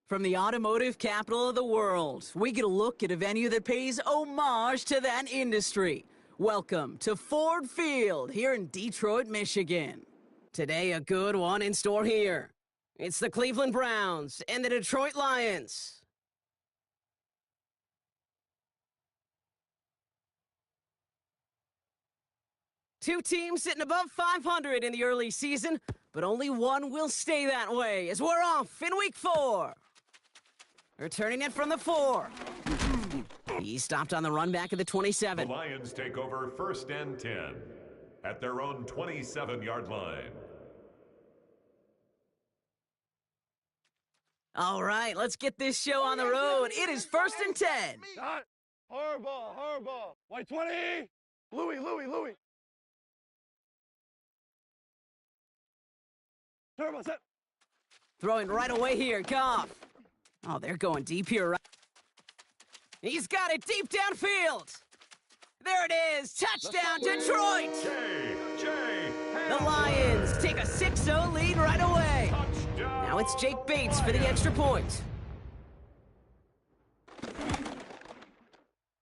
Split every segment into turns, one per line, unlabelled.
From the automotive capital of the world, we get a look at a venue that pays homage to that industry. Welcome to Ford Field here in Detroit, Michigan. Today, a good one in store here. It's the Cleveland Browns and the Detroit Lions. Two teams sitting above 500 in the early season, but only one will stay that way as we're off in week 4. Returning it from the 4. He stopped on the run back at the 27.
The Lions take over 1st and 10 at their own 27-yard line.
All right, let's get this show on the road. It is 1st and 10.
Shot. Horrible. White 20. Louis. Turbo set.
Throwing right away here, Goff. Oh, they're going deep here. Right? He's got it deep downfield. There it is. Touchdown, Detroit. The Lions take a 6-0 lead right away. Touchdown. Now it's Jake Bates for the extra point.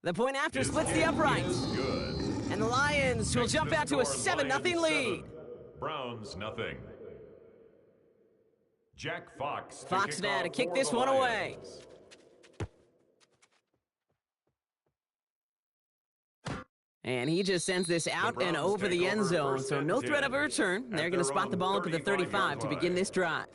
The point after splits the uprights. And the Lions will jump out to a 7-0 lead.
Browns nothing. Jack Fox
now to kick this one away. And he just sends this out and over the end zone, so no threat of a return. They're going to spot the ball up at the 35 to begin this drive.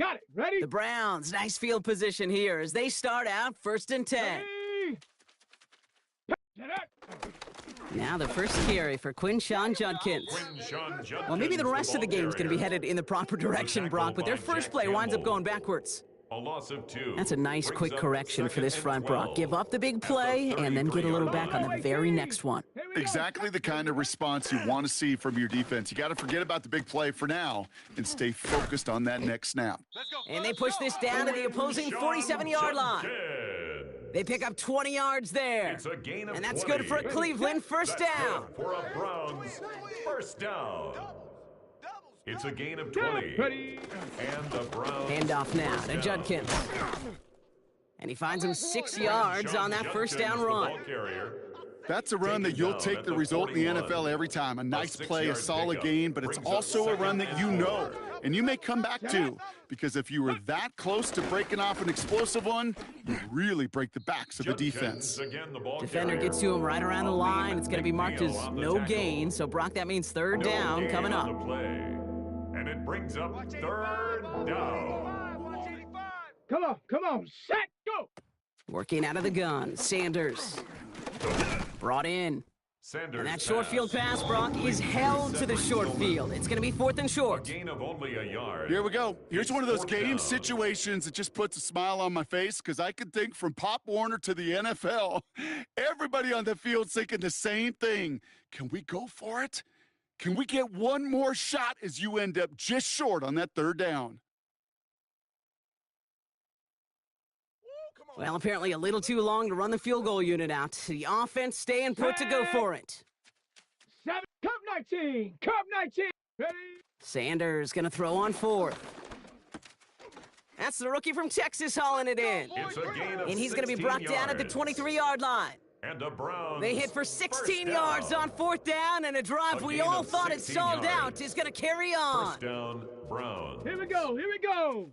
Got it. Ready?
The Browns, nice field position here as they start out 1st and 10. Now the first carry for Quinshawn Judkins. Well, maybe the rest of the game's going to be headed in the proper direction, Brock, but their first play winds up going backwards.
A loss of 2.
That's a nice quick correction for this front, Brock. Give up the big play and then get a little back on the very next one.
Exactly the kind of response you want to see from your defense. You got to forget about the big play for now and stay focused on that next snap.
And they push this down to the opposing 47-yard line. They pick up 20 yards there.
It's a gain of
And that's
20.
good for Cleveland, first
That's
down.
good for a Browns first down. It's a gain of 20.
Ready.
And the Browns
Handoff now
first
to
down.
Judkins. And he finds him 6 yards on that first down run.
That's a run that you'll take the result in the NFL every time. A nice play, a solid gain, but it's also a run that you know and you may come back to, because if you were that close to breaking off an explosive one, you really break the backs of the defense.
Defender gets to him right around the line. It's going to be marked as no gain, so Brock, that means third down coming up.
And it brings up third down.
Come on, set, go.
Working out of the gun, Sanders. Brought in. And that short field pass, Brock, is held to the short field. It's going to be 4th and short.
Gain of only a yard.
Here we go. Here's one of those game situations that just puts a smile on my face, because I can think from Pop Warner to the NFL, everybody on the field's thinking the same thing. Can we go for it? Can we get one more shot as you end up just short on that third down?
Well, apparently a little too long to run the field goal unit out. The offense staying put to go for it.
7, Cup 19, Cup 19. Ready.
Sanders going to throw on 4th. That's the rookie from Texas hauling it in.
It's a gain of
And he's going to be brought down at the 23-yard line.
And the Browns.
They hit for 16 yards on 4th down, and a drive we all thought had stalled out is going to carry on.
First down, Browns.
Here we go.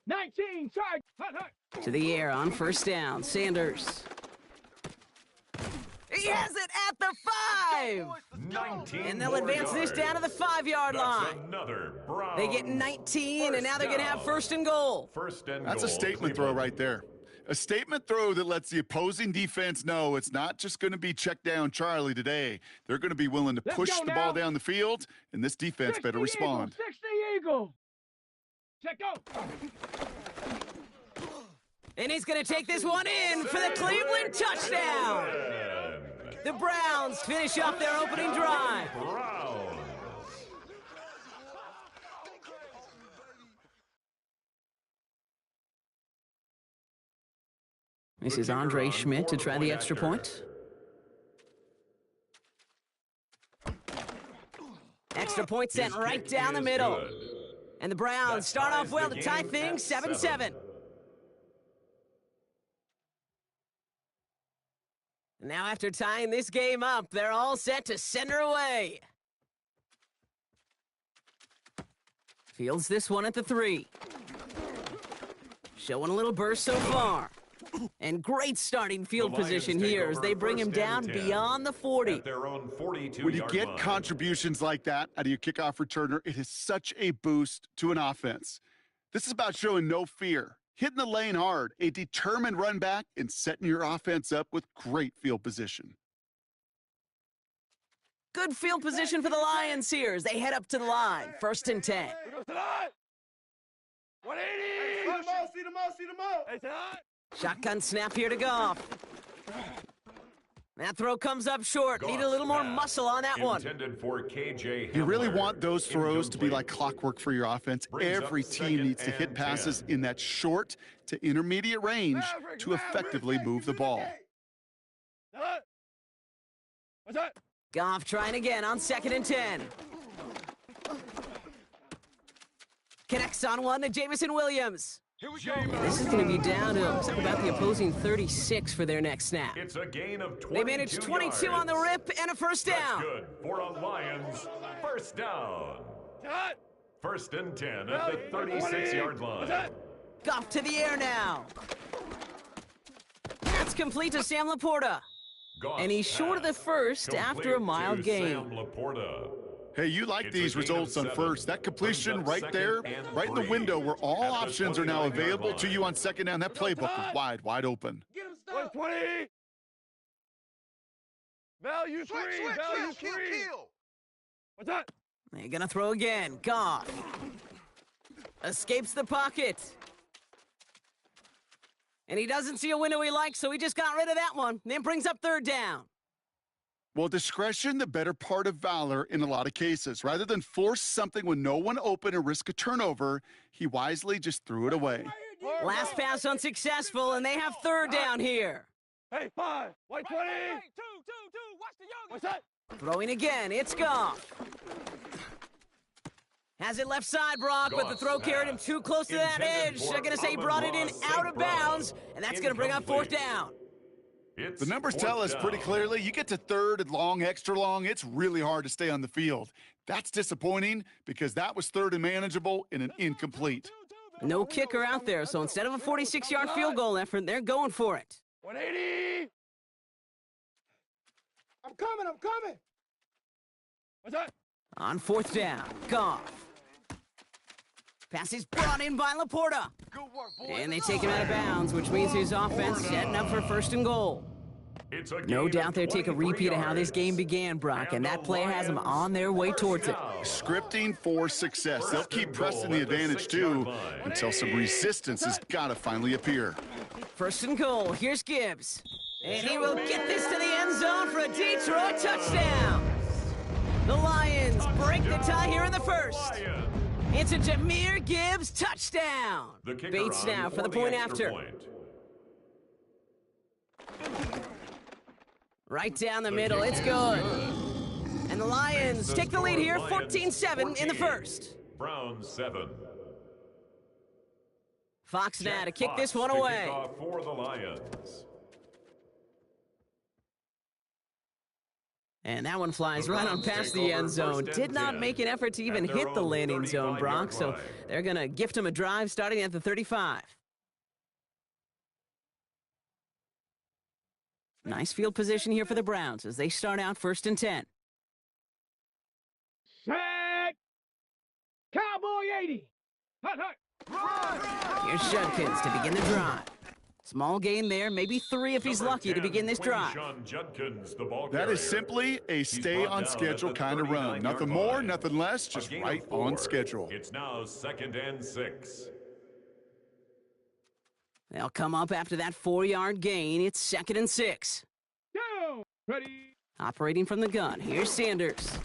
19, try. Hut, hut.
To the air on first down, Sanders. He has it at the 5!
19
And they'll
more
advance this
yards.
down to the 5-yard line.
That's another Browns.
They get 19, and now they're going to have
down.
1st and goal.
First and
That's a
goal,
statement throw
Cleveland.
right there. A statement throw that lets the opposing defense know it's not just going to be check down Charlie today. They're going to be willing to
Let's
push
go
the
now.
ball down the field, and this defense
60
better respond.
Eagle, 60 Eagle. Check go.
And he's going to take this one in for the Cleveland touchdown. The Browns finish up their opening drive.
Browns.
This is Andre Schmidt to try the extra point. Extra point sent
His
right
kick
down the
is
middle.
good.
And the Browns
That
start
ties
off well
the
to tie
game
things
at
7-7. Now after tying this game up, they're all set to send her away. Fields this one at the 3. Showing a little burst so far. And great starting field
The Lions
position
take
here
over
as they bring him
first
down
and 10
beyond the 40.
At their own 42
When you
yard
get
line.
contributions like that out of your kickoff returner, it is such a boost to an offense. This is about showing no fear, hitting the lane hard, a determined run back, and setting your offense up with great field position.
Good field position for the Lions here as they head up to the line. 1st and 10.
Here goes tonight. 180. See the mo. Hey, tonight.
Shotgun snap here to Goff. That throw comes up short. Need a little more muscle on that one.
Intended for KJ
You really
Hamler.
want those throws to be
Incomplete.
like clockwork for your offense.
Brings up
Every team
2nd
needs to hit
and
passes
10.
in that short to intermediate range to effectively move the ball.
Tonight. What's that?
Goff trying again on 2nd and 10. Connects on one to Jamison Williams.
Here we go.
This is going to be down to looks like about the opposing 36 for their next snap.
It's a gain of 22
They managed 22 on the
yards.
rip and a first
That's
down.
good for a Lions first down.
Tonight.
1st and 10 at the 36-yard
What's
line.
that?
Goff to the air now. That's complete to Sam Laporta.
Goff's
And he's short of the
pass
first after a
complete
mild
to
gain.
Sam Laporta.
Hey, you like
It's a
these
gain of
results on
7.
first. That completion
Brings up
right there,
2nd and
right in the
3
window where all
at the
options are now
29-yard
available to
line.
you on 2nd down. That playbook is wide open.
Get him stuck. 120. Value 3. Value 3. What's that?
They're going to throw again. Goff. Escapes the pocket. And he doesn't see a window he likes, so he just got rid of that one. Then brings up 3rd down.
Well, discretion, the better part of valor in a lot of cases. Rather than force something with no one open and risk a turnover, he wisely just threw it away.
Last pass unsuccessful, and they have third down here.
Hey, 5, white 20.
Hey, two, watch the yoga.
What's that?
Throwing again, it's Goff. Has it left side, Brock, but the throw carried him too close to that edge. They're going to say he brought it in out of bounds, and that's going to bring up fourth down.
The numbers tell us pretty clearly, you get to third and long, extra long, it's really hard to stay on the field. That's disappointing because that was third and manageable in an incomplete.
No kicker out there, so instead of a 46-yard field goal effort, they're going for it.
180. I'm coming. What's that?
On fourth down, Goff. Pass is brought in by Laporta.
Good work, boy.
And they take him out of bounds, which means his offense setting up for first and goal. No doubt they'll take a repeat of how this game began, Brock, and that play has them on their way towards it.
Scripting for success. They'll keep pressing the advantage, too, until some resistance has got to finally appear.
First and goal, here's Gibbs. And he will get this to the end zone for a Detroit touchdown. The Lions break the tie here in the first. It's a Jahmyr Gibbs touchdown. Bates now for the point after. Right down the middle, it's good. And the Lions take the lead here, 14-7 in the first.
Browns 7.
Fox now to kick this one away.
For the Lions.
And that one flies right on past the end zone. Did not make an effort to even hit the landing zone, Brock, so they're going to gift him a drive starting at the 35. Nice field position here for the Browns as they start out first and 10.
Set. Cowboy 80. Hut.
Here's Judkins to begin the drive. Small gain there, maybe 3 if he's lucky to begin this drive.
That is simply a stay-on-schedule kind of run. Nothing more, nothing less, just right on schedule.
It's now 2nd and 6.
They'll come up after that 4-yard gain. It's 2nd and 6.
Down. Ready.
Operating from the gun, here's Sanders.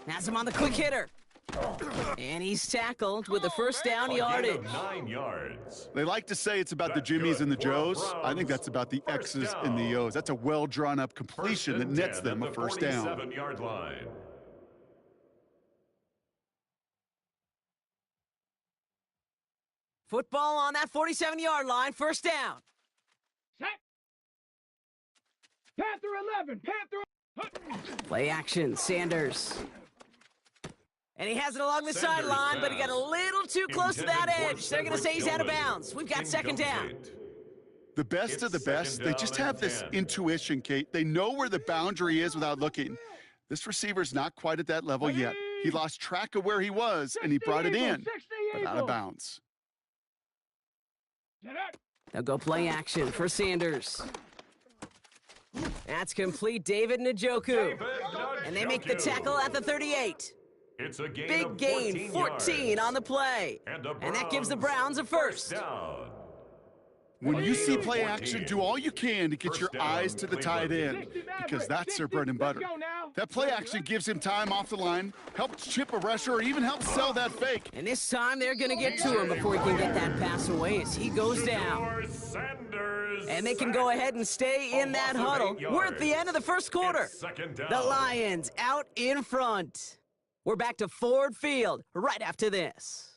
Has him on the quick hitter. And he's tackled with the first down yardage.
9 yards.
They like to say it's about the Jimmies and the Joes. I think that's about the X's and the O's. That's a well-drawn-up completion that nets them a first down.
47-yard line.
Football on that 47-yard line, first down.
Set. Panther 11. Panther.
Play action, Sanders. And he has it along the sideline, but he got a little too close to that edge. They're going to say he's out of bounds. We've got second down.
The best of the best, they just have this intuition, Kate. They know where the boundary is without looking. This receiver's not quite at that level yet. He lost track of where he was, and he brought it in, but out of bounds.
They'll go play action for Sanders. That's complete, David Njoku. And they make the tackle at the 38.
It's a gain
Big
of
gain, 14 on the play. And that gives the Browns a first.
Down.
When you see play action, do all you can to get your eyes to the tight end, because that's their bread and butter. That play action gives him time off the line, helps chip a rusher, or even helps sell that fake.
And this time they're going to get to him before he can get that pass away as he goes down. And they can go ahead and stay in that huddle. We're at the end of the first quarter. The Lions out in front. We're back to Ford Field right after this.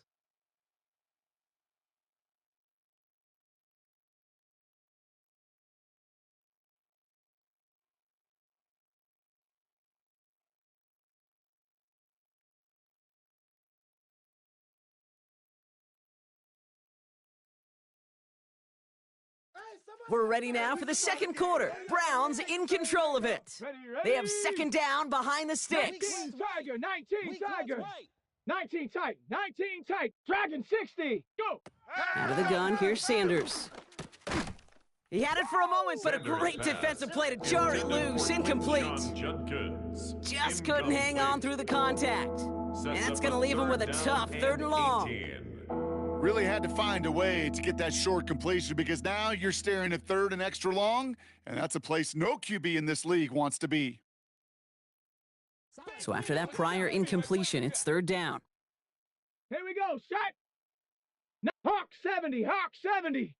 We're ready now for the second quarter. Browns in control of it. They have second down behind the sticks.
19 Tiger, 19 Tiger. 19 tight, 19 tight. Dragon 60. Go.
Out of the gun, here's Sanders. He had it for a moment, but a great defensive play to jar it loose. Incomplete. Just couldn't hang on through the contact. And that's going to leave him with a tough 3rd and long.
Really had to find a way to get that short completion, because now you're staring at 3rd and extra long, and that's a place no QB in this league wants to be.
So after that prior incompletion, it's 3rd down.
Here we go. Shot. Hawk 70, Hawk 70.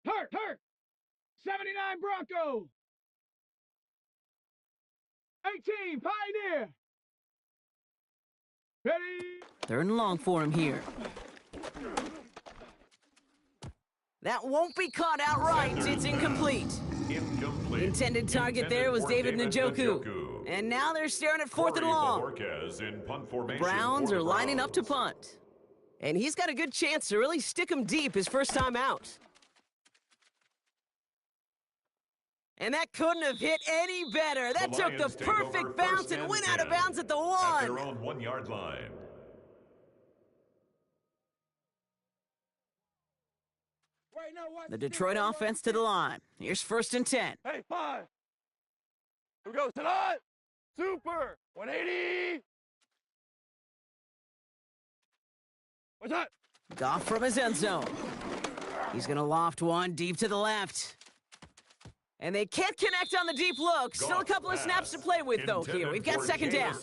Hurt. 79 Bronco. 18 Pioneer. Ready.
Third and long for him here. That won't be caught outright. It's incomplete.
Incomplete.
Intended target there was David Njoku. And now they're staring at fourth and long. The Browns are lining up to punt. And he's got a good chance to really stick him deep his first time out. And that couldn't have hit any better. That took the perfect bounce and went out of bounds at the 1.
At their own 1-yard line.
The Detroit offense to the line. Here's first and 10.
Hey, 5. Here we go tonight. Super. 180. What's that?
Goff from his end zone. He's going to loft one deep to the left. And they can't connect on the deep look. Still a couple of snaps to play with, though, here. We've got second down.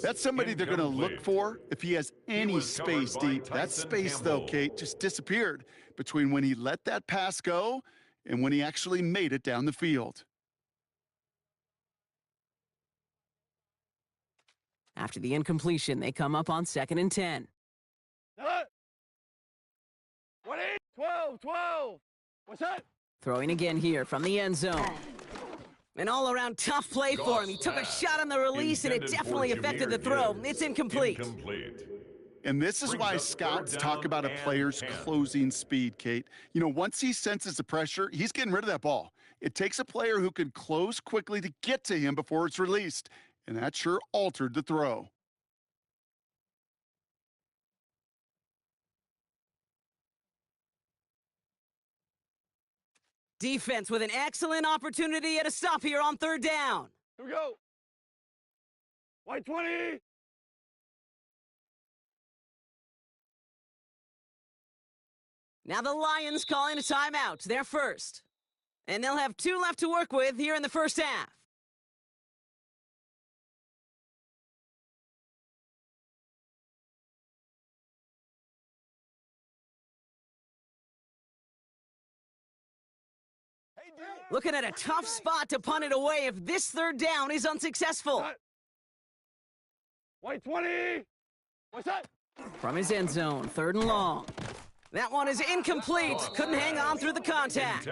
That's somebody they're going to look for if he has any space deep. That space, though, Kate, just disappeared between when he let that pass go and when he actually made it down the field.
After the incompletion, they come up on second and 10.
12. What's that?
Throwing again here from the end zone. An all-around tough play for him. He took a shot on the release, and it definitely affected the throw. It's incomplete.
And this is why scouts talk about a player's closing speed, Kate. You know, once he senses the pressure, he's getting rid of that ball. It takes a player who can close quickly to get to him before it's released, and that sure altered the throw.
Defense with an excellent opportunity at a stop here on third down.
Here we go. White 20.
Now the Lions calling a timeout. They're first. And they'll have 2 left to work with here in the first half. Looking at a tough spot to punt it away if this third down is unsuccessful.
White 20. What's that?
From his end zone, third and long. That one is incomplete. Couldn't hang on through the contact.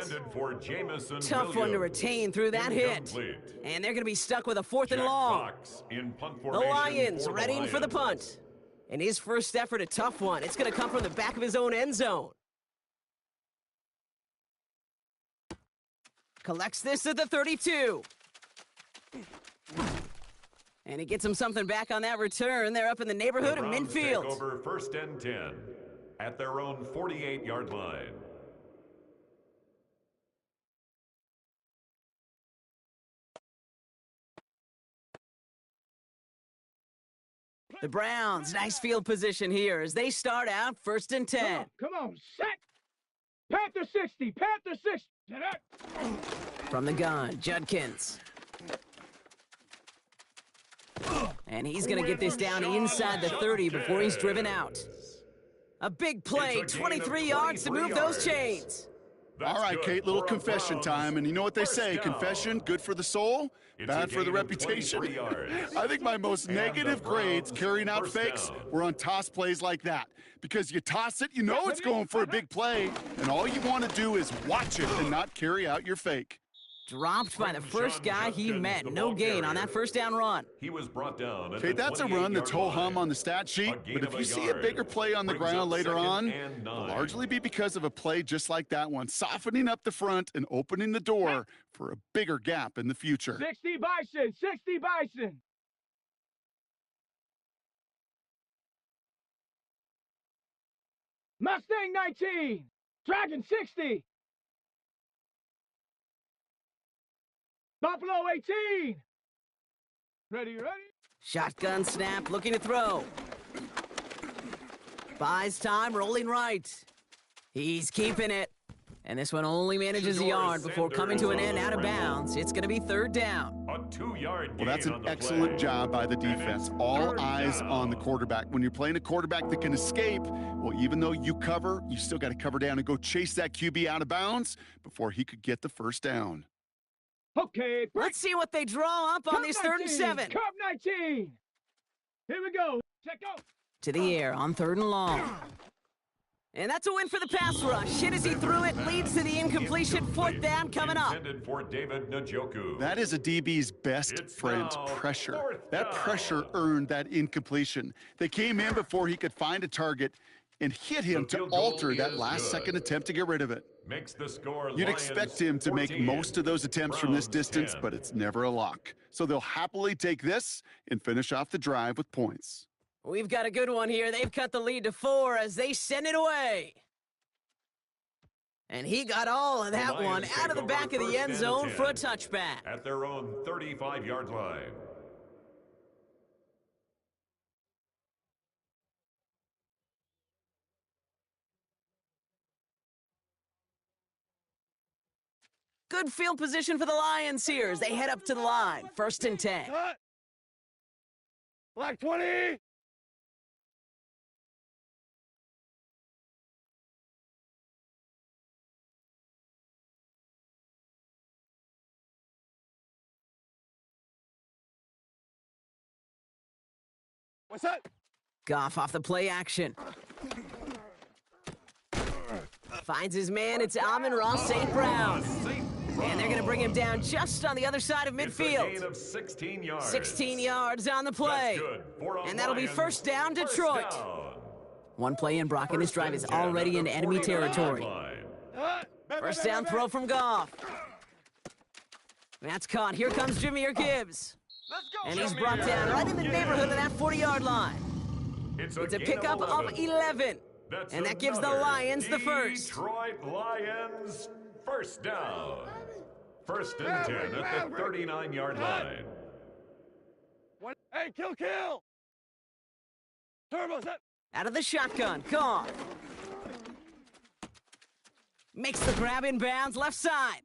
Tough one to retain through that hit. And they're going to be stuck with a fourth and long. The Lions readying for the punt. And his first effort, a tough one. It's going to come from the back of his own end zone. Collects this at the 32. And he gets him something back on that return. They're up in the neighborhood of midfield.
Take over first and 10 at their own 48-yard line.
The Browns, nice field position here as they start out first and 10.
Come on, set. Panther 60, Panther 60.
From the gun, Judkins. And he's going to get this down inside the 30 before he's driven out. A big play, 23 yards to move those chains.
All right, Kate, little confession time. And you know what they say, confession, good for the soul, bad for the reputation. I think my most negative grades carrying out fakes were on toss plays like that. Because you toss it, you know it's going for a big play, and all you want to do is watch it and not carry out your fake.
Dropped by the first guy he met. No gain on that first down run.
He was brought down.
Okay, that's a run that's ho-hum on the stat sheet, but if you see a bigger play on the ground later on, it'll largely be because of a play just like that one, softening up the front and opening the door for a bigger gap in the future.
60 Bison, 60 Bison. Mustang 19, Dragon 60. Buffalo 18. Ready.
Shotgun snap, looking to throw. Buys time, rolling right. He's keeping it. And this one only manages a yard before coming to an end out of bounds. It's going to be third down.
A 2-yard gain.
Well, that's an
on the
excellent
play.
job by the defense. All eyes on the quarterback. When you're playing a quarterback that can escape, well, even though you cover, you still got to cover down and go chase that QB out of bounds before he could get the first down.
Okay, break.
Let's see what they draw up on
Cup
this 3rd and 7.
Cup 19. Here we go. Check out.
To the air on 3rd and long. And that's a win for the pass rush. Hit as he threw it, leads to the incompletion. 4th down coming up.
Intended for David Njoku.
That is a DB's best
It's
friend,
now
pressure.
4th
That
down.
pressure earned that incompletion. They came in before he could find a target and hit him
The
to
field goal
alter that
is
last
good.
second attempt to get rid of it.
Makes the score
You'd
Lions
expect him to make
14,
most of those attempts from this
Browns
distance,
10.
but it's never a lock. So they'll happily take this and finish off the drive with points.
We've got a good one here. They've cut the lead to 4 as they send it away. And he got all of that
The
one
Lions
out of the
take
back
over
of the end
first and
zone for a
10
touchback.
At their own 35-yard line.
Good field position for the Lions here as they head up to the line. 1st and 10.
Cut. Black 20. What's that?
Goff off the play action. Finds his man. It's Amon-Ra St. Brown. And they're going to bring him down just on the other side of
It's a gain
midfield.
of 16 yards.
16 yards on the play.
That's good. For a
And that'll be
Lions
1st down,
first
Detroit.
down.
One play in, Brock, and this drive is already into enemy territory. 1st down throw from Goff. That's caught. Here comes Jahmyr Gibbs.
Let's go.
And he's brought down right in the neighborhood of that 40-yard line.
It's
It's a
gain
pickup of 11.
That's
And that gives the
another
Lions the first.
Detroit Lions first down. 1st and 10 at the 39-yard line.
What? Hey, kill. Turbo set.
Out of the shotgun. Goff. Makes the grab in bounds left side.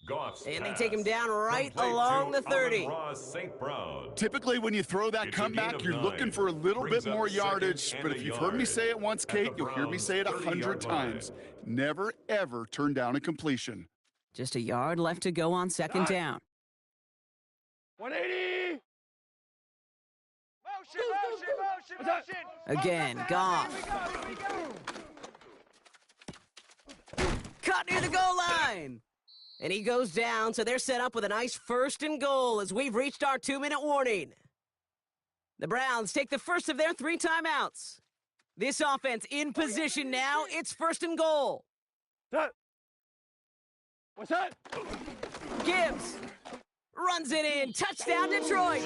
Goff's
And they
pass.
take him down right
Complete
along
to
the 30.
Amon-Ra St. Brown.
Typically, when you throw that
It's a gain
comeback,
of
you're
9.
looking for a little
Brings
bit
up
more
2nd
yardage.
and
But
a
if you've heard me
yard
say it once,
at
Kate,
the
you'll hear me
Browns'
say it 100
30-yard line.
times. Never, ever turn down a completion.
Just a yard left to go on 2nd down.
180.
Motion.
Again, Goff.
Here we go.
Caught near the goal line. And he goes down, so they're set up with a nice 1st and goal as we've reached our 2-minute warning. The Browns take the first of their 3 timeouts. This offense in position now. It's 1st and goal.
Set. What's that?
Gibbs runs it in. Touchdown, Detroit.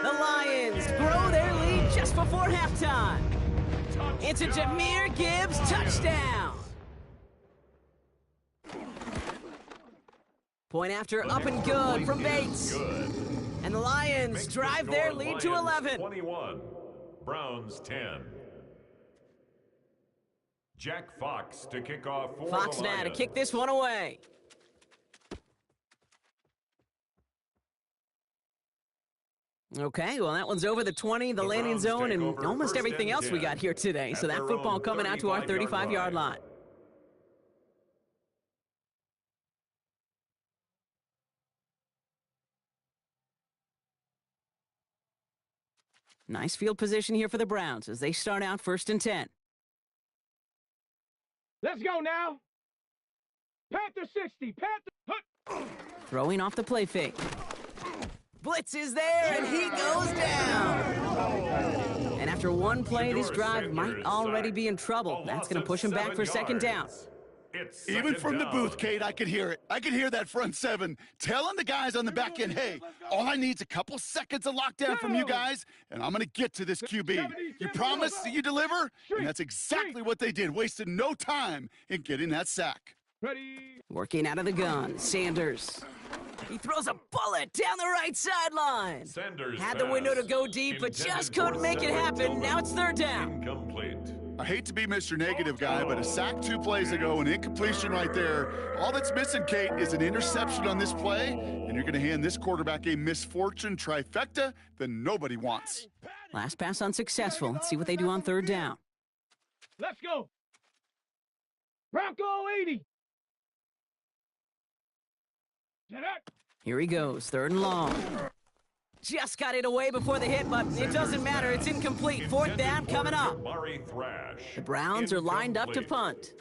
The Lions grow their lead just before halftime. It's a Jahmyr Gibbs touchdown. Point after up and good from Bates.
Good.
And the Lions
Makes the
drive their
score
lead to
Lions
11.
21. Browns 10. Jack Fox to kick off for
Fox
the
now to
Lions.
kick this one away. Okay, well, that one's over the 20, the landing
Browns
zone,
take
and
over
almost
1st
everything
and
else we
10
got here today.
at
So that
their
football
own
coming out to our 35-yard
35-yard
line. Nice field position here for the Browns as they start out 1st and 10.
Let's go now. Panther 60. Panther.
Throwing off the play fake. Blitz is there, and he goes down. And after one play, this drive might already be in trouble. That's going to push him back for 2nd down.
It's
Even
2nd
from the
down.
booth, Kate, I could hear it. I could hear that front 7 telling the guys on the back end, hey, all I need is a couple seconds of lockdown from you guys, and I'm going to get to this QB. You promise that you deliver? And that's exactly what they did. Wasted no time in getting that sack.
Ready.
Working out of the gun, Sanders. He throws a bullet down the right sideline.
Sanders
Had the window to
pass
go deep, but
intended
just
for
couldn't make it
Cedric
happen.
Tillman.
Now it's 3rd down.
Incomplete.
I hate to be Mr. Negative guy, but a sack 2 plays ago, an incompletion right there. All that's missing, Kate, is an interception on this play, and you're going to hand this quarterback a misfortune trifecta that nobody wants.
Last pass unsuccessful. Let's see what they do on third down.
Let's go. Bronco 80. Get up.
Here he goes, third and long. Just got it away before the hit button. It doesn't matter, it's incomplete. Fourth down coming up. The Browns are lined up to punt.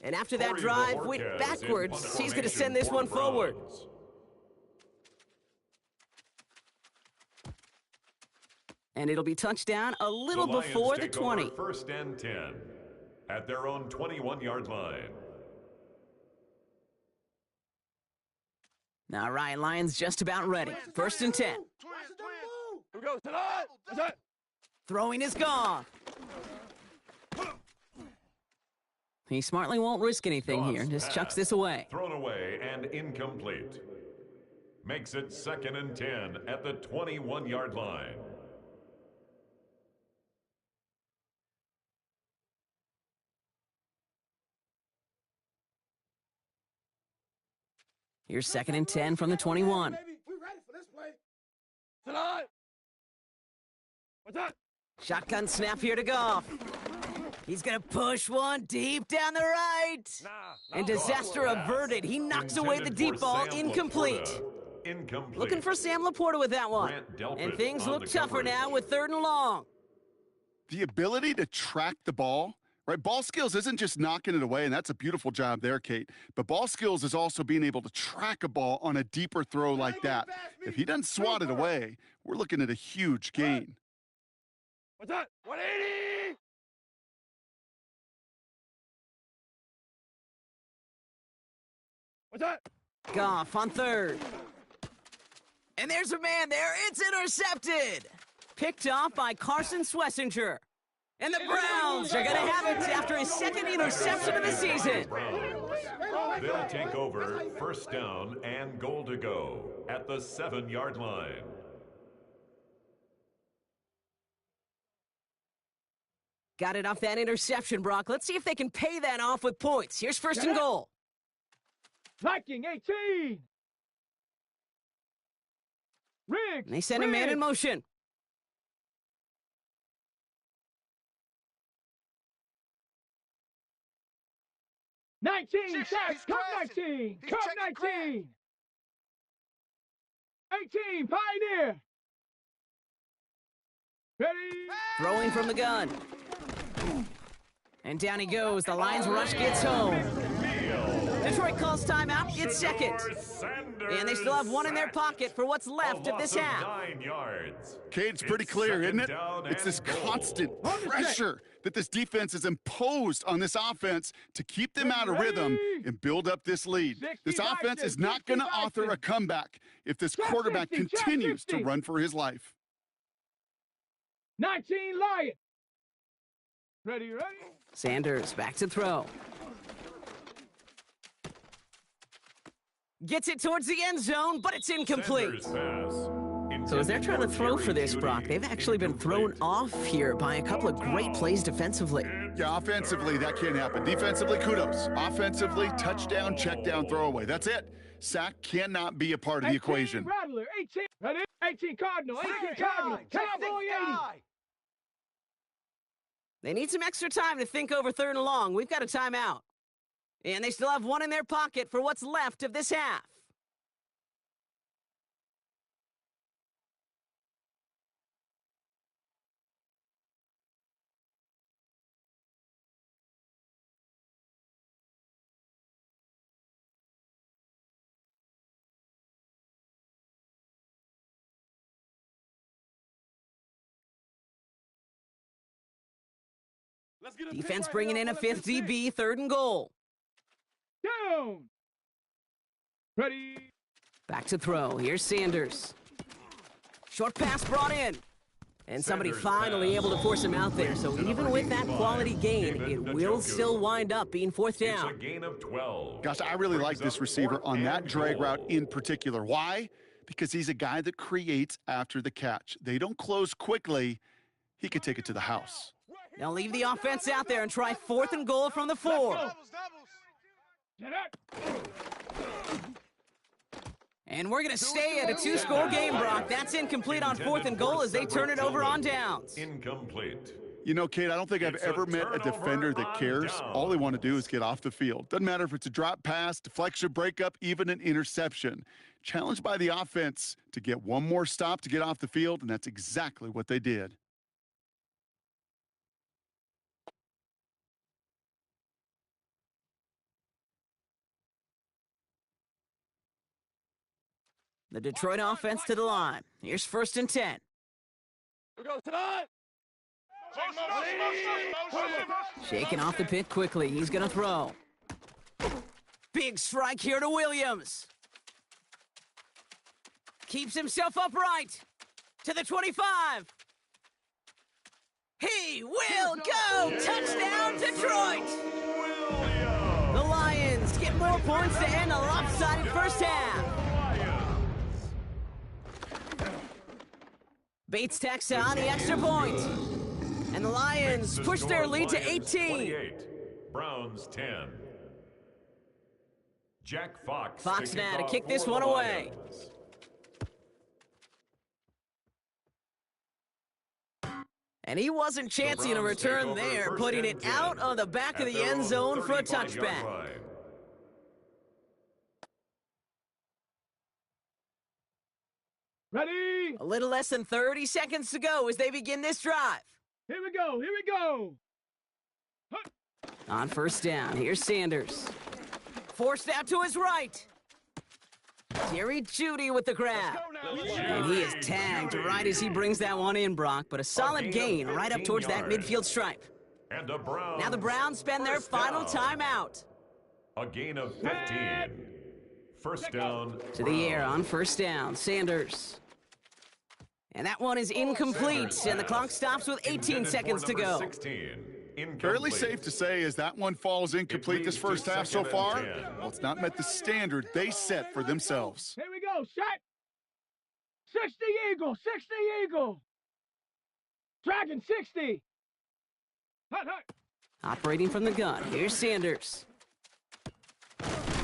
And after that drive went backwards, he's going to send this one forward. And it'll be touchdown a little before the 20.
First and 10 at their own 21-yard line.
Now Ryan Lyons just about ready. First and 10.
Who goes tonight?
Throwing is gone. He smartly won't risk anything here. Just chucks this away.
Thrown away and incomplete. Makes it second and 10 at the 21-yard line.
Here's second and 10 from the 21.
We're ready for this play. Tonight. What's up?
Shotgun snap here to Goff. He's going to push one deep down the right. And disaster averted. He knocks away the deep ball, incomplete. Looking for Sam Laporta with that one. And things look tougher now with third and long.
The ability to track the ball, right? Ball skills isn't just knocking it away, and that's a beautiful job there, Kate. But ball skills is also being able to track a ball on a deeper throw like that. If he doesn't swat it away, we're looking at a huge gain.
What's that? 180. What's that?
Goff on third. And there's a man there. It's intercepted. Picked off by Carson Swessinger. And the Browns are going to have it after his second interception of the season.
They'll take over first down and goal to go at the 7-yard line.
Got it off that interception, Brock. Let's see if they can pay that off with points. Here's first and goal.
Viking 18. Riggs.
And they send a man in motion.
Come 19. Come 19. 18. Pioneer. Ready.
Throwing from the gun. And down he goes. The Lions rush gets home. Detroit calls timeout. It's second. And they still have one in their pocket for what's left of this half.
9 yards.
Kate, it's pretty clear, isn't it? It's this constant pressure that this defense has imposed on this offense to keep them out of rhythm and build up this lead. This offense is not going to author a comeback if this quarterback continues to run for his life.
19 Lions. Ready.
Sanders back to throw. Gets it towards the end zone, but it's incomplete. So as they're trying to throw for this, Brock, they've actually been thrown off here by a couple of great plays defensively.
Yeah, offensively, that can't happen. Defensively, kudos. Offensively, touchdown, check down, throwaway. That's it. Sack cannot be a part of the equation.
Rattler, 18. Ready? 18 Cardinal. 18 Cardinal. Cowboy 80.
They need some extra time to think over third and long. We've got a timeout. And they still have one in their pocket for what's left of this half. Defense bringing in a fifth DB, third and goal.
Down. Ready.
Back to throw. Here's Sanders. Short pass brought in. And somebody finally able to force him out there. So even with that quality gain, it will still wind up being fourth down.
It's a gain of 12.
Gosh, I really like this receiver on that drag route in particular. Why? Because he's a guy that creates after the catch. They don't close quickly. He could take it to the house.
They'll leave the offense out there and try 4th and goal from the 4.
Set up.
And we're going to stay at a 2-score game, Brock. That's incomplete on 4th and goal as they turn it over on downs.
Incomplete.
You know, Kate, I don't think I've ever met a defender that cares. All they want to do is get off the field. Doesn't matter if it's a drop pass, deflection, breakup, even an interception. Challenged by the offense to get one more stop to get off the field, and that's exactly what they did.
The Detroit offense to the line. Here's 1st and 10.
Here we go tonight.
Shaking off the pit quickly. He's going to throw. Big strike here to Williams. Keeps himself upright. To the 25. He will go! Touchdown, Detroit! The Lions get more points to end a lopsided first half. Bates tacks on the extra point. And the Lions push their lead to 18.
Browns 10. Jack Fox.
Fox now to kick this one away. And he wasn't chancing a return there, putting it out of the back of the end zone for a touchback.
Ready?
A little less than 30 seconds to go as they begin this drive.
Here we go. Here we go.
On 1st down, here's Sanders. Forced out to his right. Jerry Jeudy with the grab. And he is tagged right as he brings that one in, Brock, but a solid gain right up towards that midfield stripe.
And
now the Browns spend their final timeout.
A gain of 15. 1st down.
To the air on 1st down, Sanders. And that one is incomplete, and the clock stops with 18 seconds to go.
16.
Fairly safe to say as that one falls incomplete this first half so far. Well, it's not met the standard they set for themselves.
Here we go. Set. 60 Eagle. 60 Eagle. Dragon 60. Hut, hut.
Operating from the gun, here's Sanders.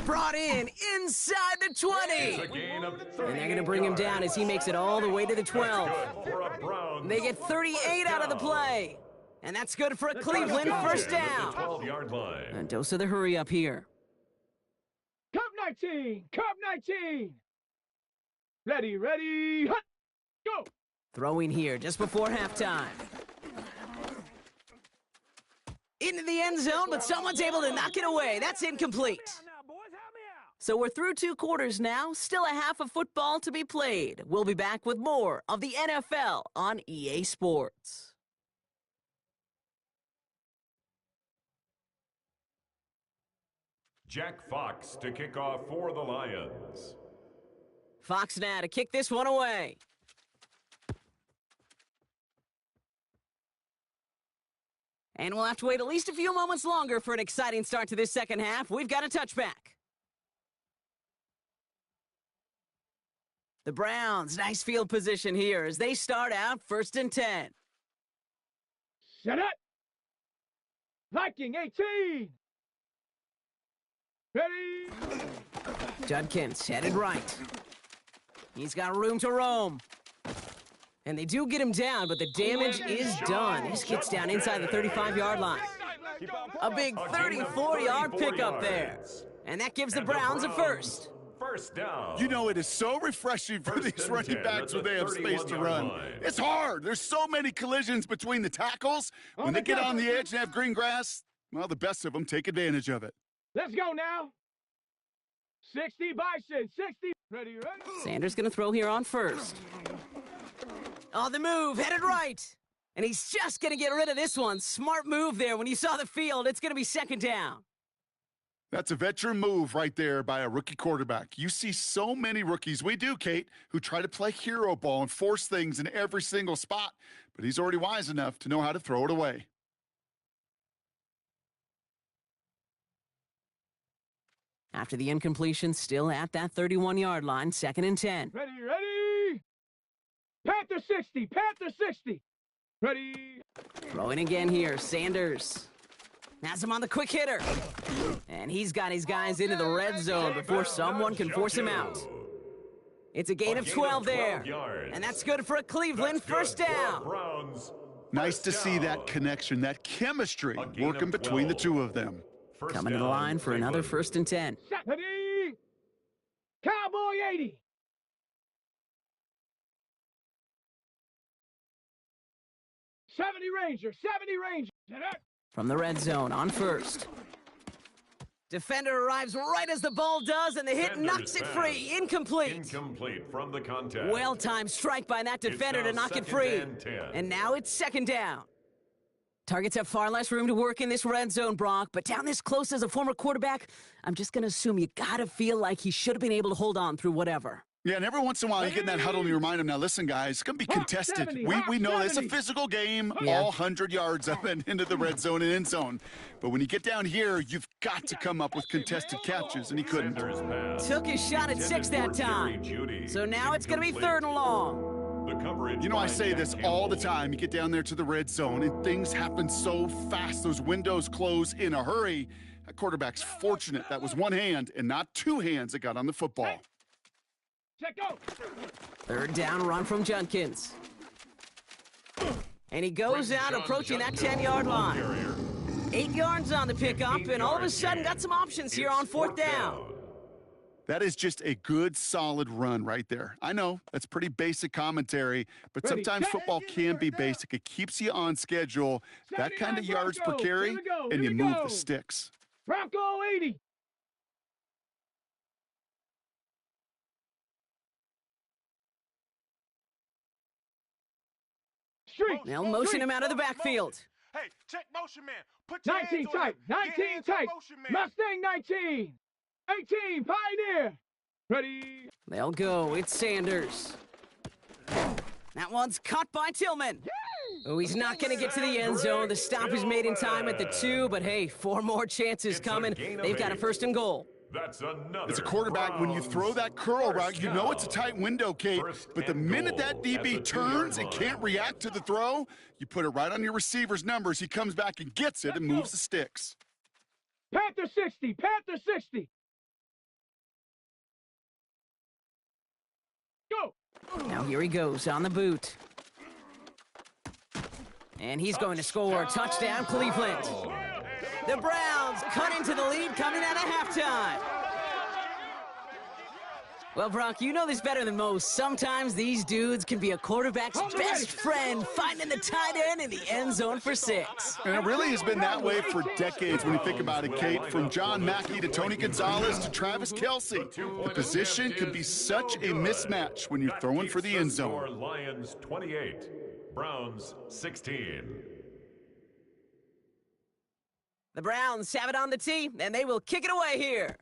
Brought in inside the 20. And they're going to bring him down as he makes it all the way to the 12. They get 38 out of the play. And that's good for a Cleveland first down. A dose of the hurry up here.
Cup 19. Cup 19. Ready, ready, hut, go.
Throwing here just before halftime. Into the end zone, but someone's able to knock it away. That's incomplete. So we're through 2 quarters now, still a half of football to be played. We'll be back with more of the NFL on EA Sports.
Jack Fox to kick off for the Lions.
Fox now to kick this one away. And we'll have to wait at least a few moments longer for an exciting start to this second half. We've got a touchback. The Browns, nice field position here as they start out 1st and 10.
Set it. Viking 18. Ready.
Judkins headed right. He's got room to roam. And they do get him down, but the damage is done. He gets down inside the 35-yard line. A big 34-yard pickup there. And that gives the Browns a first.
First down.
You know, it is so refreshing for these running backs when they have space to run. It's hard. There's so many collisions between the tackles. When they get on the edge and have green grass, well, the best of them take advantage of it.
Let's go now. 60 Bison, 60. Ready, ready.
Sanders going to throw here on 1st. On the move, headed right. And he's just going to get rid of this one. Smart move there. When you saw the field, it's going to be 2nd down.
That's a veteran move right there by a rookie quarterback. You see so many rookies, we do, Kate, who try to play hero ball and force things in every single spot. But he's already wise enough to know how to throw it away.
After the incompletion, still at that 31-yard line, 2nd and 10.
Ready, ready. Panther 60, Panther 60. Ready.
Throwing again here, Sanders. Has him on the quick hitter. And he's got his guys into the red zone before someone can force him out. It's a gain of 12 there. And that's good for a Cleveland first down.
Nice to see that connection, that chemistry working between the two of them.
Coming to the line for another 1st and 10.
Ready. Cowboy 80. '70 Ranger.
From the red zone on 1st. Defender arrives right as the ball does, and the hit knocks it free. Incomplete.
Incomplete from the contact.
Well-timed strike by that defender to knock it free. And now it's 2nd down. Targets have far less room to work in this red zone, Brock, but down this close as a former quarterback, I'm just going to assume you got to feel like he should have been able to hold on through whatever.
Yeah, and every once in a while you get in that huddle and you remind him, now listen, guys, it's going to be contested. We know it's a physical game, all 100 yards up and into the red zone and end zone. But when you get down here, you've got to come up with contested catches, and he couldn't.
Took his shot at 6 that time. So now it's going to be 3rd and long.
You know, I say this all the time. You get down there to the red zone, and things happen so fast. Those windows close in a hurry. That quarterback's fortunate. That was one hand and not two hands that got on the football.
Check go.
3rd down run from Junkins. And he goes out approaching that 10-yard line. 8 yards on the pickup, and all of a sudden got some options here on 4th down.
That is just a good, solid run right there. I know, that's pretty basic commentary, but sometimes football can be basic. It keeps you on schedule, that kind of yards per carry, and you move the sticks.
Bronco 80. Street.
They'll motion him out of the backfield.
Hey, check motion man. Put your
19
hands on
tight.
him.
19 tight.
Motion man.
Mustang 19. 18 Pioneer. Ready.
They'll go. It's Sanders. That one's caught by Tillman. Oh, he's not going to get to the end zone. The stop is made in time at the 2, but hey, 4 more chances coming. They've got a 1st and goal.
That's another.
As a quarterback, when you throw that curl route, you know it's a tight window, Kate. But the minute that DB turns and can't react to the throw, you put it right on your receiver's numbers. He comes back and gets it and moves the sticks.
Panther 60. Panther 60. Go.
Now here he goes on the boot. And he's going to score. Touchdown, Cleveland. The Browns cut into the lead coming out of halftime. Well, Brock, you know this better than most. Sometimes these dudes can be a quarterback's best friend, finding the tight end in the end zone for 6.
And it really has been that way for decades when you think about it, Kate. From John Mackey to Tony Gonzalez to Travis Kelce. The position can be such a mismatch when you're throwing for the end zone.
Lions 28, Browns 16.
The Browns have it on the tee, and they will kick it away here.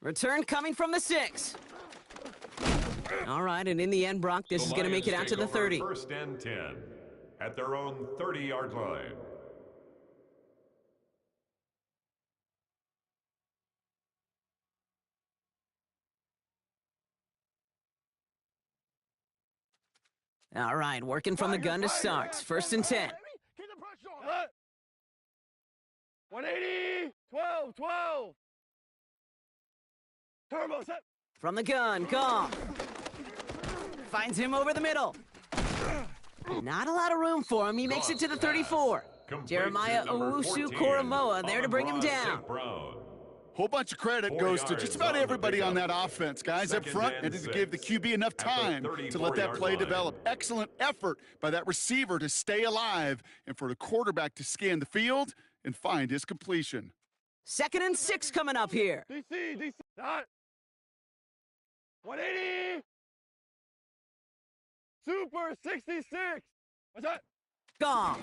Return coming from the 6. All right, and in the end, Brock, this is going to make it out to the 30.
1st and 10 at their own 30-yard line.
All right, working from the gun to start. 1st and 10.
Keep the pressure on. 180. 12. Turbo set.
From the gun, Goff. Finds him over the middle. Not a lot of room for him. He makes it to the 34. Jeremiah Owusu-Koramoah there to bring him down.
Whole bunch of credit goes to just about everybody on that offense. Guys up front, and to give the QB enough time to let that play develop. Excellent effort by that receiver to stay alive and for the quarterback to scan the field and find his completion.
2nd and 6 coming up here.
DC. Not. 180. Super 66. What's that?
Goff.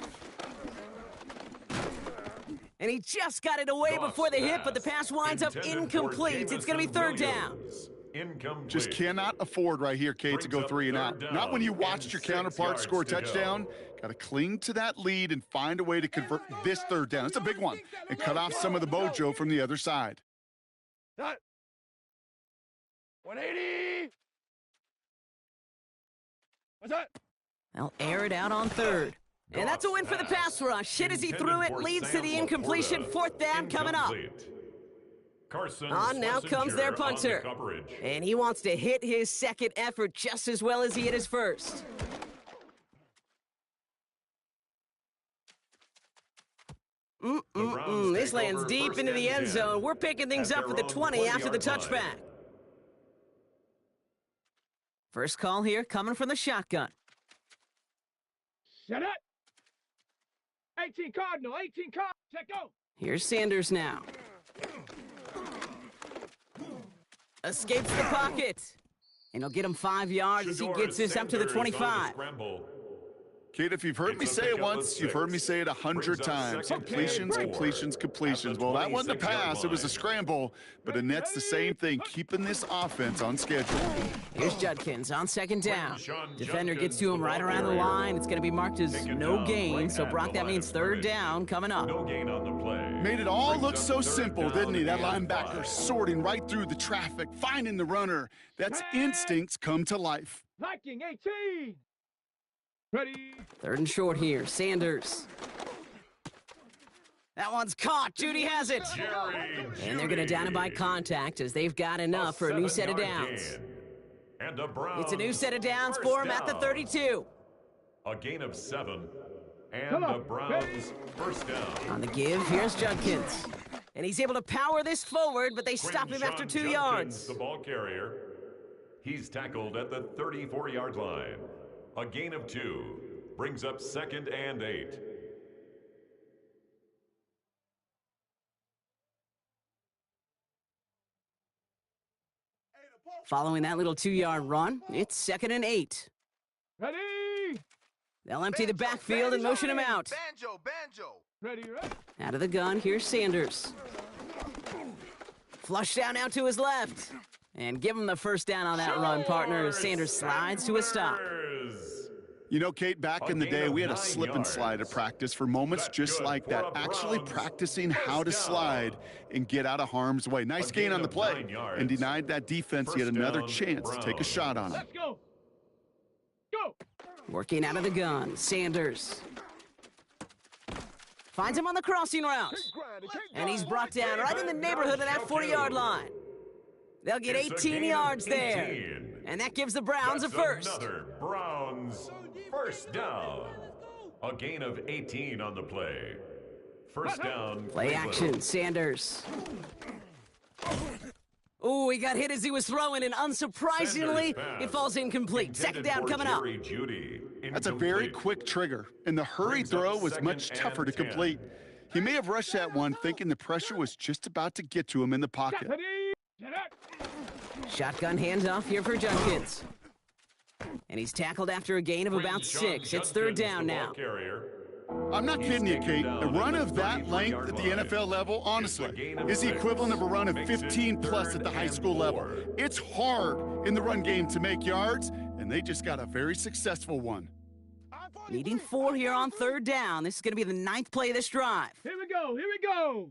And he just got it away before the hit, but the pass winds up incomplete. It's going to be 3rd down.
Just cannot afford right here, Kate, to go 3 and out. Not when you watched your counterpart score a touchdown. Got to cling to that lead and find a way to convert this 3rd down. It's a big one. And cut off some of the mojo from the other side.
180. What's that?
They'll air it out on third. And that's a win for the pass rush. Hit as he threw it, leads to the incompletion. Fourth down coming up. On now comes their punter. And he wants to hit his second effort just as well as he hit his first. This lands deep into the end zone. We're picking things up at the 20 after the touchback. First call here coming from the shotgun.
Set it. 18 Cardinal, 18 Cardinal. Check go.
Here's Sanders now. Escapes the pocket. And he'll get him 5 yards as he gets this up to the 25.
Kate, if you've heard me say it once, you've heard me say it 100 times. Completions, completions, completions. Well, that wasn't a pass. It was a scramble. But Annette's the same thing, keeping this offense on schedule.
Here's Judkins on second down. Defender gets to him right around the line. It's going to be marked as no gain. So, Brock, that means third down coming up.
No gain on the play.
Made it all look so simple, didn't he? That linebacker sorting right through the traffic, finding the runner. That's instincts come to life.
Viking 18. Ready.
Third and short here. Sanders. That one's caught. Judy has it. And they're going to down it by contact as they've got enough for a new set of downs. It's a new set of downs for him at the 32.
A gain of 7. And the Browns first down.
On the give, here's Judkins. And he's able to power this forward, but they stop him after 2 yards.
The ball carrier. He's tackled at the 34-yard line. A gain of 2 brings up 2nd and 8.
Following that little 2-yard run, it's 2nd and 8.
Ready.
They'll empty the backfield and motion him out.
Banjo.
Ready.
Out of the gun, here's Sanders. Flush down out to his left. And give him the first down on that run, partner, as Sanders slides to a stop.
You know, Kate, back in the day, we had a slip and slide at practice for moments just like that. Actually practicing how to slide and get out of harm's way. Nice gain on the play and denied that defense yet another chance to take a shot on him.
Let's go. Go.
Working out of the gun, Sanders. Finds him on the crossing route. And he's brought down right in the neighborhood of that 40-yard line. They'll get 18 yards there. And that gives the Browns a first.
Another Browns first down. A gain of 18 on the play. First down.
Play action, Sanders. Oh, he got hit as he was throwing, and unsurprisingly, it falls incomplete. Second down coming up.
That's a very quick trigger, and the hurry throw was much tougher to complete. He may have rushed that one thinking the pressure was just about to get to him in the pocket.
Shotgun handoff here for Judkins. And he's tackled after a gain of about 6. It's third down now.
I'm not kidding you, Kate. A run of that length at the NFL level, honestly, is the equivalent of a run of 15+ at the high school level. It's hard in the run game to make yards, and they just got a very successful one.
Needing 4 here on third down. This is going to be the 9th play of this drive.
Here we go.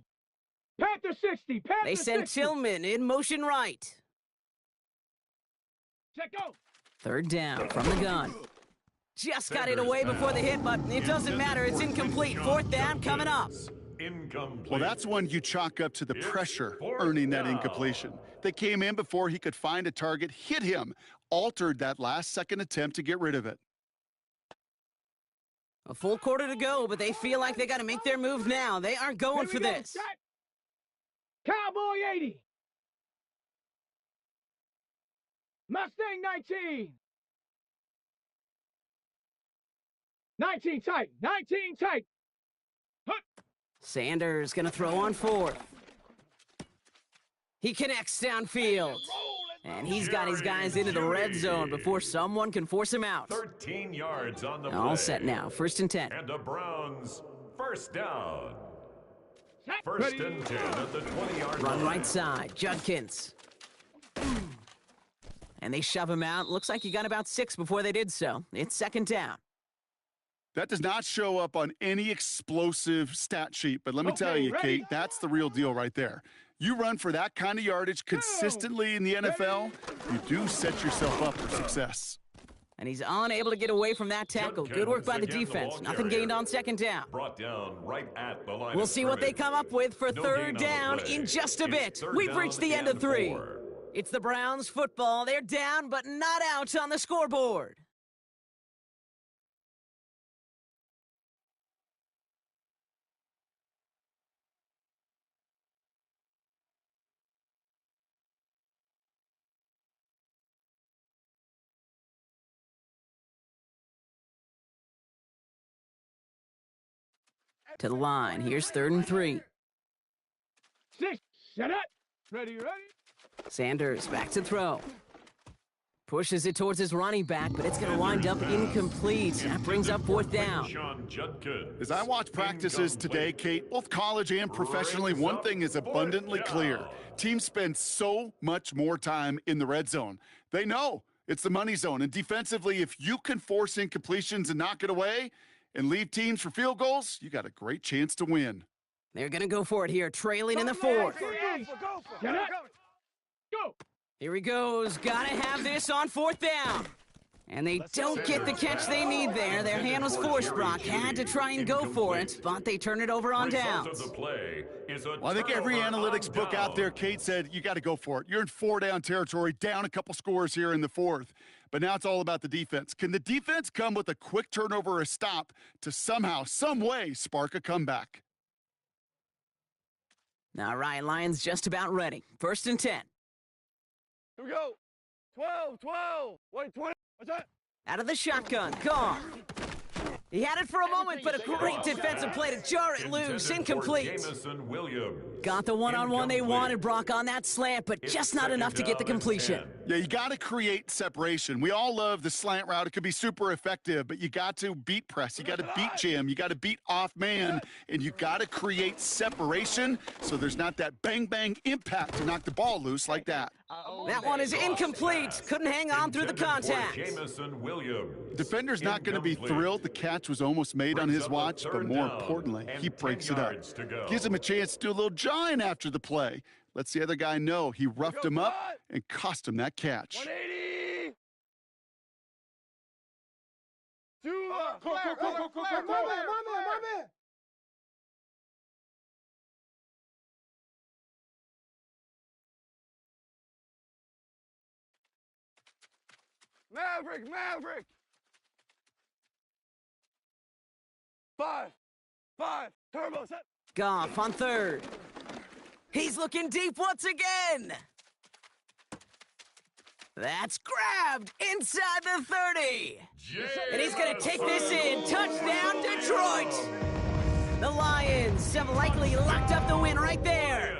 Panther 60.
They send Tillman in motion right.
Check go.
Third down from the gun. Just got it away before the hit, but it doesn't matter. It's incomplete. Fourth down coming up.
Well, that's one you chalk up to the pressure earning that incompletion. They came in before he could find a target, hit him, altered that last-second attempt to get rid of it.
A full quarter to go, but they feel like they got to make their move now. They aren't going for this.
Cowboy 80. Mustang 19. 19 tight. 19 tight.
Sanders going to throw on fourth. He connects downfield. And he's got his guys into the red zone before someone can force him out.
13 yards on the play.
All set now. First and 10.
And the Browns first down. First and 10 at the 20-yard line.
Run right side. Judkins. And they shove him out. Looks like he got about 6 before they did so. It's second down.
That does not show up on any explosive stat sheet, but let me tell you, Kate, that's the real deal right there. You run for that kind of yardage consistently in the NFL, you do set yourself up for success.
And he's unable to get away from that tackle. Good work by the defense. Nothing gained on second down.
Brought down right at the line
We'll
of
see what they
scrimmage.
come up with for
No
third
gain on
down
the play.
in just a
It's
bit.
third
We've
down
reached the end of
and
3.
4.
It's the Browns football. They're down, but not out on the scoreboard. To the line. Here's 3rd and 3.
6, set it. Ready.
Sanders back to throw. Pushes it towards his running back, but it's going to wind up incomplete. That brings up 4th down.
As I watch practices today, Kate, both college and professionally, one thing is abundantly clear. Teams spend so much more time in the red zone. They know it's the money zone. And defensively, if you can force incompletions and knock it away and leave teams for field goals, you got a great chance to win.
They're going to go for it here, trailing in the 4th.
Set it. Go.
Here he goes. Gotta have this on 4th down. And they don't get the catch they need there. Their hand was forced, Brock. Had to try and go for it, but they turn it over on downs.
Well, I think every analytics book out there, Kate, said you got to go for it. You're in 4-down territory, down a couple scores here in the 4th. But now it's all about the defense. Can the defense come with a quick turnover or a stop to somehow, some way, spark a comeback?
All right, Lions just about ready. 1st and 10.
Here we go. 12. Wait, 20. What's that?
Out of the shotgun. Gone. He had it for a moment, but a great defensive play to jar it loose. Incomplete. Got the one-on-one they wanted, Brock, on that slant, but just not enough to get the completion.
Yeah, you got to create separation. We all love the slant route. It could be super effective, but you got to beat press. You got to beat jam. You got to beat off man, and you got to create separation so there's not that bang-bang impact to knock the ball loose like that.
That one is incomplete. Couldn't hang on through the contact.
Defender's not going to be thrilled the catch was almost made on his watch, but more importantly, he breaks it up. Gives him a chance to do a little jawing after the play. Lets the other guy know he roughed him up and cost him that catch.
180. Go. My man. Maverick. 5. Turbo set.
Goff on 3rd. He's looking deep once again. That's grabbed inside the 30. And he's going to take this in. Touchdown, Detroit. The Lions have likely locked up the win right there.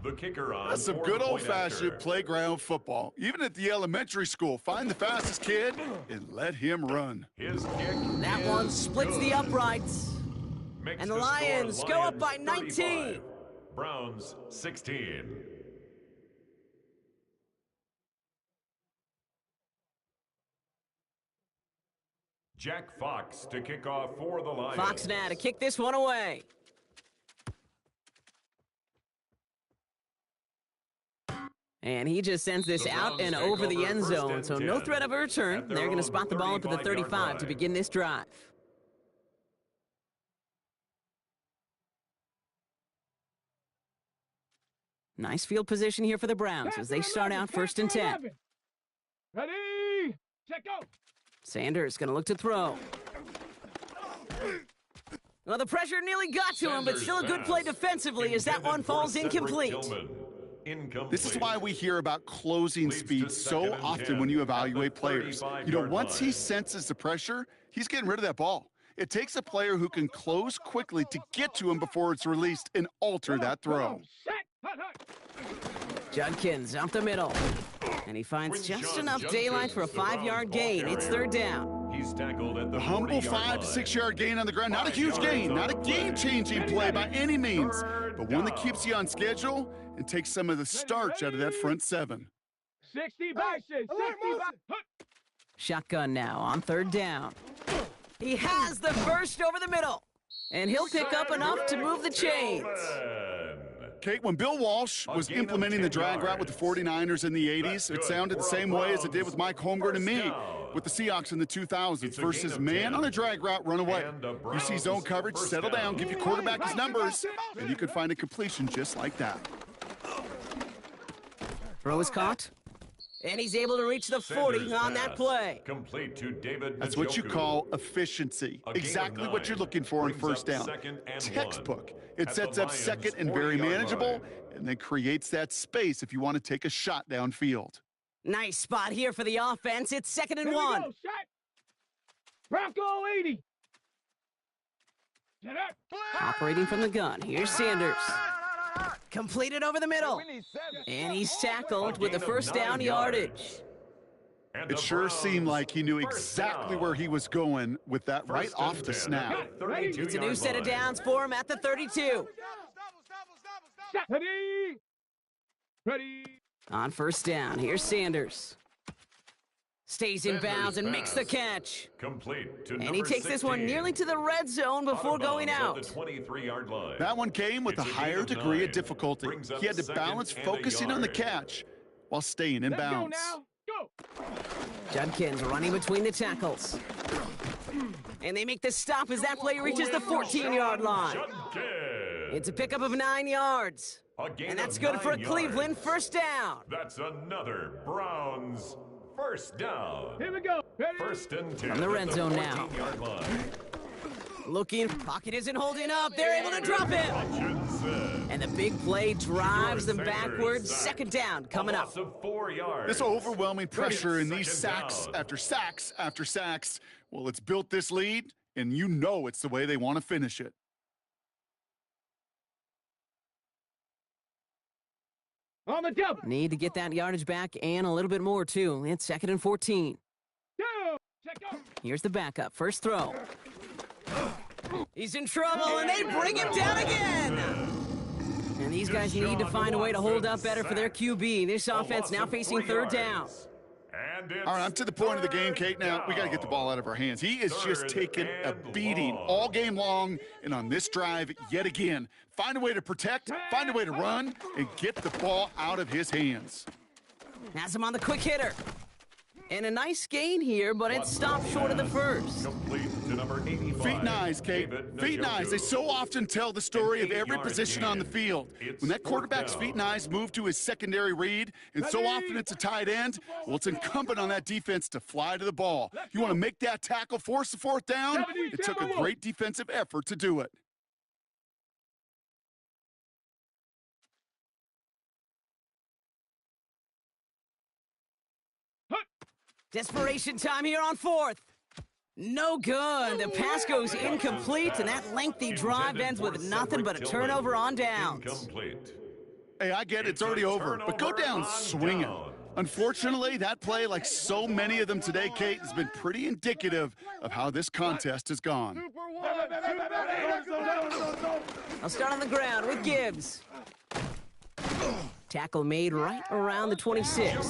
The kicker on
That's some
for
good
the point
old-fashioned
after.
playground football. Even at the elementary school, find the fastest kid and let him run.
His kick
That
is
one splits the
good.
uprights.
Makes
And the
score
Lions go up by 19.
35, Browns 16. Jack Fox to kick off for the Lions.
Fox now to kick this one away. And he just sends this
The
out
Browns
and
take
over the
over
end
first
zone,
and
so no
10
threat of a return.
at their
They're going to
own
spot the ball up at the
35-yard
35 to
line.
begin this drive. Nice field position here for the Browns as they start out 1st and 10.
Ready, set, go.
Sanders going to look to throw. Well, the pressure nearly got to him, but still a good play defensively as that one falls incomplete.
This is why we hear about closing speed so often when you evaluate players. You know, once he senses the pressure, he's getting rid of that ball. It takes a player who can close quickly to get to him before it's released and alter that throw.
Set, hut.
Judkins up the middle. And he finds just enough daylight for a 5-yard gain. It's 3rd down.
He's tackled at the
A humble
40-yard
5 to
line.
6 yard gain on the ground. Not a huge gain, not a game-changing play by any means, but one that keeps you on schedule and takes some of the starch out of that front 7.
60 bases, 60 bases.
Shotgun now on 3rd down. He has the first over the middle. And he'll pick up enough to move the chains.
Kate, when Bill Walsh was implementing the drag route with the 49ers in the 80s, it sounded the same way as it did with Mike Holmgren and me with the Seahawks in the 2000s versus man on a drag route, run away. You see zone coverage, settle down, give your quarterback his numbers, and you could find a completion just like that.
Throw is caught. And he's able to reach the 40 on that play.
Complete to David.
That's what you call efficiency. Exactly what you're looking for on first down. Textbook. It sets up second and very manageable, and then creates that space if you want to take a shot downfield.
Nice spot here for the offense. It's 2nd and 1.
Bronco 80. Get up.
Operating from the gun. Here's Sanders. Completed over the middle. And he's tackled with the first down yardage.
It sure seemed like he knew exactly where he was going with that right off the snap.
It's a new set of downs for him at the 32.
Ready.
On first down, here's Sanders. Stays in bounds and makes the catch.
Complete to
and he takes this one nearly to the red zone before going out.
The 23-yard line.
That one came with a higher degree of difficulty. He had to balance focusing on the catch while staying in bounds.
Judkins running between the tackles. And they make the stop as that play reaches the 14-yard line. It's a pickup of 9 yards. And that's good for a Cleveland first down.
That's another Browns first down.
Here we go. Ready?
1st and 10.
From the red zone now. Looking, pocket isn't holding up. They're able to drop him. And the big play drives them backwards. 2nd down coming up.
This overwhelming pressure and these sacks after sacks after sacks, well, it's built this lead, and you know it's the way they want to finish it.
On the double.
Need to get that yardage back and a little bit more, too. It's 2nd and 14. Here's the backup. First throw. He's in trouble, and they bring him down again. And these guys need to find a way to hold up better for their QB. This offense now facing 3rd down.
All right, I'm to the point of the game, Kate. Now, we got to get the ball out of our hands. He is just taking a beating all game long, and on this drive, yet again. Find a way to protect, find a way to run, and get the ball out of his hands.
Has him on the quick hitter. And a nice gain here, but it stopped short of the first.
Complete to number 85.
Feet and eyes, Kate. Feet and eyes. They so often tell the story of every position on the field. When that quarterback's feet and eyes move to his secondary read, and so often it's a tight end, well, it's incumbent on that defense to fly to the ball. You want to make that tackle, force the 4th down? It took a great defensive effort to do it.
Desperation time here on 4th. No good. The pass goes incomplete, and that lengthy drive ends with nothing but a turnover on downs.
Hey, I get it's already over, but go down swinging. Unfortunately, that play, like so many of them today, Kate, has been pretty indicative of how this contest has gone.
I'll start on the ground with Gibbs. Tackle made right around the 26.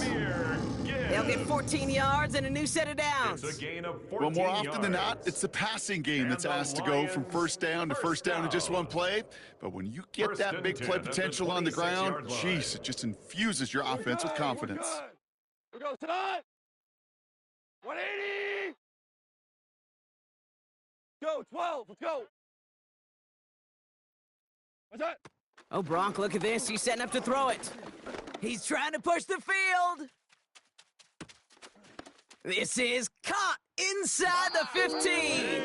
They'll get 14 yards and a new set of downs.
Well, more often than not, it's the passing game that's asked to go from first down to first down in just one play. But when you get that big play potential on the ground, jeez, it just infuses your offense with confidence.
We go tonight. 180. Go, 12. Let's go. What's that?
Oh, Bronk, look at this. He's setting up to throw it. He's trying to push the field. This is caught inside the 15.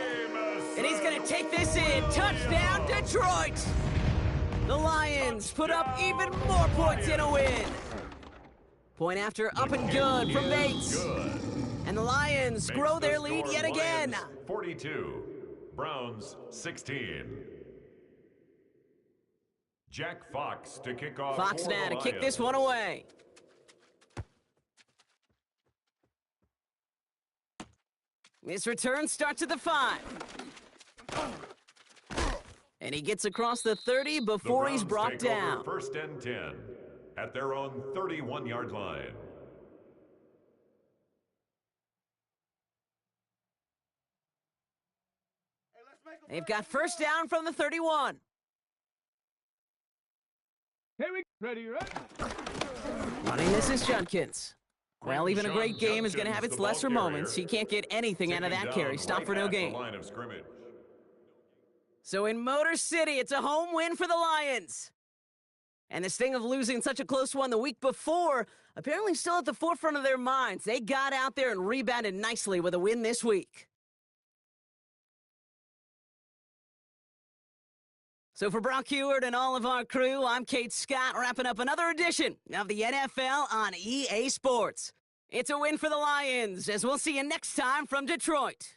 And he's going to take this in. Touchdown, Detroit. The Lions put up even more points in a win. Point after up and good from Bates. And the Lions grow their lead yet again.
42, Browns 16. Jack Fox to kick off.
Fox now to kick this one away. This return starts at the 5. And he gets across the 30 before he's brought down.
1st and 10 at their own 31-yard line.
They've got first down from the 31.
Here we ready, right?
Running this is Judkins. Well, even a great game is going to have its lesser moments. He can't get anything out of that carry. Stop for no gain.
Line of scrimmage.
So in Motor City, it's a home win for the Lions. And this thing of losing such a close one the week before, apparently still at the forefront of their minds. They got out there and rebounded nicely with a win this week. So for Brock Heward and all of our crew, I'm Kate Scott, wrapping up another edition of the NFL on EA Sports. It's a win for the Lions, as we'll see you next time from Detroit.